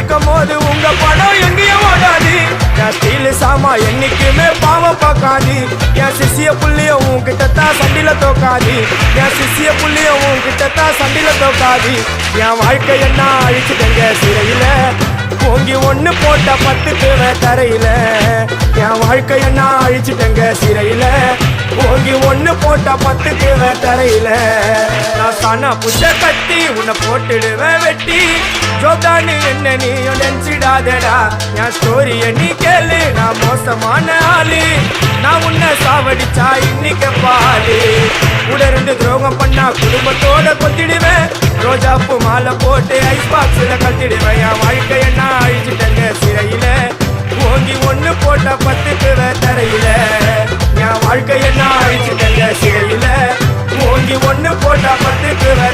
இருக்கும் போது உங்க பணம் எங்கேயும் ஓடாது. என் ஸ்டீல் சாமா என்னைக்குமே பாவம் பார்க்காது. என் சிசிய புள்ளிய உன்கிட்ட தான் சண்டில தோக்காது. என் சிசிய புள்ளிய உன்கிட்ட தான் சண்டில தோக்காது. என் வாழ்க்கை என்ன அழிச்சுட்டங்க சிறையில ஓங்கி ஒண்ணு போட்ட 10 தேவை தரையில. என் வாழ்க்கை என்ன அழிச்சுட்டங்க சிறையில ஓங்கி ஒண்ணு போட்ட 10 தேவை தரையில. நான் சானா புஷ கட்டி உன்னை போட்டுடுவேன் வெட்டி. ஜோதானு என்ன நீயும் நினைச்சிடாதடா. என் ஸ்டோரிய நீ கேளு, நான் மோசமான ஆளு. நான் உன்னை சாவடிச்சா இன்னைக்கு பாடு. உடருந்து துரோகம் பண்ணா குடும்பத்தோட கொத்திடுவேன். ரோஜாப்பு மாலை போட்டு ஐஸ் பாக்ஸ்ல கத்திடுவேன். என் வாழ்க்கை என்ன அழிச்சிட்டங்க சிறையில ஓங்கி ஒண்ணு போட்ட 10 தேவை தரையில. என் வாழ்க்கை என்ன அழிச்சிட்டங்க சிறையில ஓங்கி ஒண்ணு போட்ட 10 தேவை